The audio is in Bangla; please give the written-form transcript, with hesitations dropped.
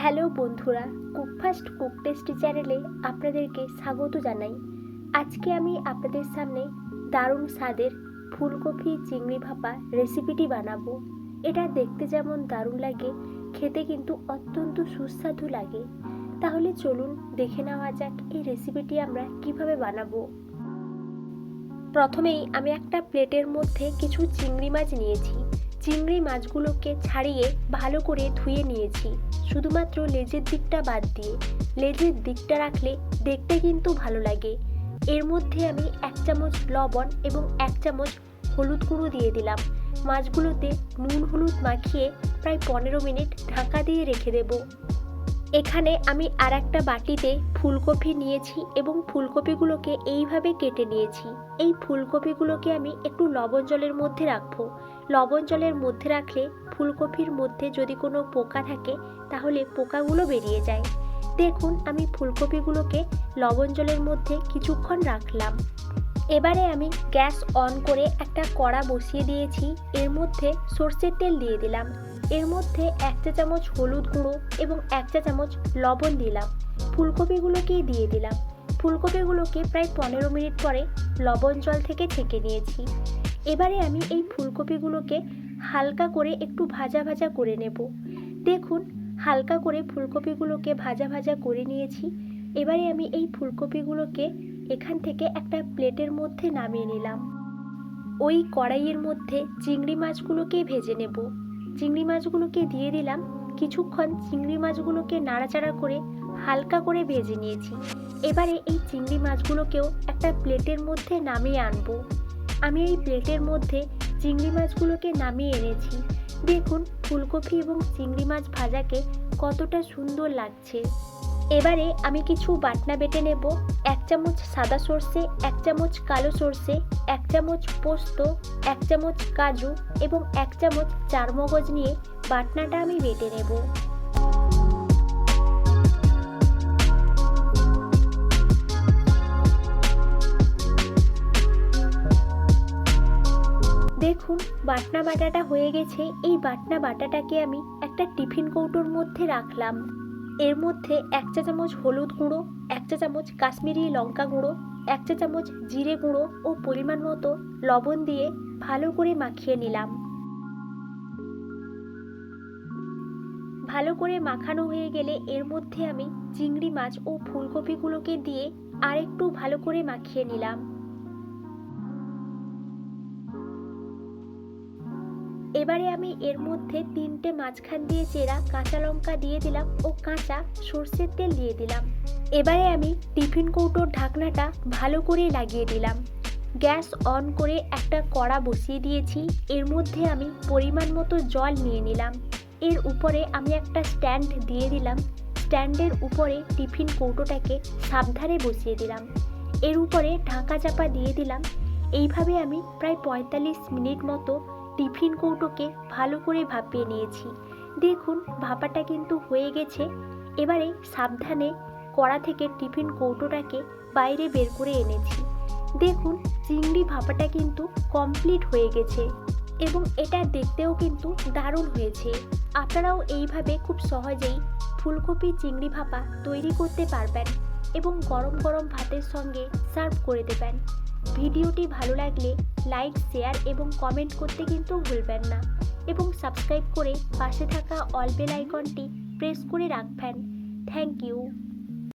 হ্যালো বন্ধুরা, কুক ফাস্ট কুক টেস্টি চ্যানেলে আপনাদেরকে স্বাগত জানাই। আজকে আমি আপনাদের সামনে দারুণ স্বাদের ফুলকপি চিংড়ি ভাপা রেসিপিটি বানাবো। এটা দেখতে যেমন দারুণ লাগে, খেতে কিন্তু অত্যন্ত সুস্বাদু লাগে। তাহলে চলুন দেখে নেওয়া যাক এই রেসিপিটি আমরা কিভাবে বানাবো। প্রথমেই আমি একটা প্লেটের মধ্যে কিছু চিংড়ি মাছ নিয়েছি। চিংড়ি মাছগুলোকে ছাড়িয়ে ভালো করে ধুয়ে নিয়েছি, শুধুমাত্র লেজের দিকটা বাদ দিয়ে। লেজের দিকটা রাখলে দেখতে কিন্তু ভালো লাগে। এর মধ্যে আমি 1 চামচ লবণ এবং 1 চামচ হলুদ গুঁড়ো দিয়ে দিলাম। মাছগুলোতে নুন হলুদ মাখিয়ে প্রায় 15 মিনিট ঢাকা দিয়ে রেখে দেব। এখানে আমি আর একটা বাটিতে ফুলকপি নিয়েছি এবং ফুলকপিগুলোকে এইভাবে কেটে নিয়েছি। এই ফুলকপিগুলোকে আমি একটু লবণ জলের মধ্যে রাখবো। লবণ জলের মধ্যে রাখলে ফুলকপির মধ্যে যদি কোনো পোকা থাকে তাহলে পোকাগুলো বেরিয়ে যায়। দেখুন, আমি ফুলকপিগুলোকে লবণ জলের মধ্যে কিছুক্ষণ রাখলাম। এবারে আমি গ্যাস অন করে একটা কড়া বসিয়ে দিয়েছি। এর মধ্যে সর্ষের তেল দিয়ে দিলাম। এর মধ্যে 1 চা চামচ হলুদ গুঁড়ো এবং 1 চা চামচ লবণ দিলাম। ফুলকপিগুলোকেই দিয়ে দিলাম। ফুলকপিগুলোকে প্রায় 15 মিনিট পরে লবণ জল থেকে ছেঁকে নিয়েছি। এবারে আমি এই ফুলকপিগুলোকে হালকা করে একটু ভাজা ভাজা করে নেব। দেখুন, হালকা করে ফুলকপিগুলোকে ভাজা ভাজা করে নিয়েছি। এবারে আমি এই ফুলকপিগুলোকে এখান থেকে একটা প্লেটের মধ্যে নামিয়ে নিলাম। ওই কড়াইয়ের মধ্যে চিংড়ি মাছগুলোকে ভেজে নেব। চিংড়ি মাছগুলোকে দিয়ে দিলাম। কিছুক্ষণ চিংড়ি মাছগুলোকে নাড়াচাড়া করে হালকা করে ভেজে নিয়েছি। এবারে এই চিংড়ি মাছগুলোকেও একটা প্লেটের মধ্যে নামিয়ে আনবো। আমি এই প্লেটের মধ্যে চিংড়ি মাছগুলোকে নামিয়ে এনেছি। দেখুন, ফুলকপি এবং চিংড়ি মাছ ভাজাকে কতটা সুন্দর লাগছে। এবারে আমি কিছু বাটনা বেটে নেব। 1 চামচ সাদা সর্ষে, 1 চামচ কালো সর্ষে, 1 চামচ পোস্ত, 1 চামচ কাজু এবং 1 চামচ চারমগজ নিয়ে বাটনাটা আমি বেটে নেব। দেখুন, বাটনা বাটাটা হয়ে গেছে। এই বাটনা বাটাটাকে আমি একটা টিফিন কৌটোর মধ্যে রাখলাম। এর মধ্যে 1 চা চামচ হলুদ গুঁড়ো, 1 চা চামচ কাশ্মীরি লঙ্কা গুঁড়ো, 1 চা চামচ জিরে গুঁড়ো ও পরিমাণ মতো লবণ দিয়ে ভালো করে মাখিয়ে নিলাম। ভালো করে মাখানো হয়ে গেলে এর মধ্যে আমি চিংড়ি মাছ ও ফুলকপিগুলোকে দিয়ে আরেকটু ভালো করে মাখিয়ে নিলাম। এবারে আমি এর মধ্যে 3টে মাঝখান দিয়ে চেরা কাঁচা লঙ্কা দিয়ে দিলাম ও কাঁচা সর্ষের তেল দিয়ে দিলাম। এবারে আমি টিফিন কৌটোর ঢাকনাটা ভালো করে লাগিয়ে দিলাম। গ্যাস অন করে একটা কড়া বসিয়ে দিয়েছি। এর মধ্যে আমি পরিমাণ মতো জল নিয়ে নিলাম। এর উপরে আমি একটা স্ট্যান্ড দিয়ে দিলাম। স্ট্যান্ডের উপরে টিফিন কৌটোটাকে সাবধানে বসিয়ে দিলাম। এর উপরে ঢাকা চাপা দিয়ে দিলাম। এইভাবে আমি প্রায় 45 মিনিট মতো টিফিন কৌটোকে ভালো করে ভাপিয়ে নিয়েছি। দেখুন, ভাপাটা কিন্তু হয়ে গেছে। এবারে সাবধানে কড়া থেকে টিফিন কৌটোটাকে বাইরে বের করে এনেছি। দেখুন, চিংড়ি ভাপাটা কিন্তু কমপ্লিট হয়ে গেছে এবং এটা দেখতেও কিন্তু দারুণ হয়েছে। আপনারাও এইভাবে খুব সহজেই ফুলকপি চিংড়ি ভাপা তৈরি করতে পারবেন এবং গরম গরম ভাতের সঙ্গে সার্ভ করে দেবেন। ভিডিওটি ভালো লাগলে লাইক, শেয়ার এবং কমেন্ট করতে কিন্তু ভুলবেন না এবং সাবস্ক্রাইব করে পাশে থাকা অল বেল আইকনটি প্রেস করে রাখবেন। Thank you.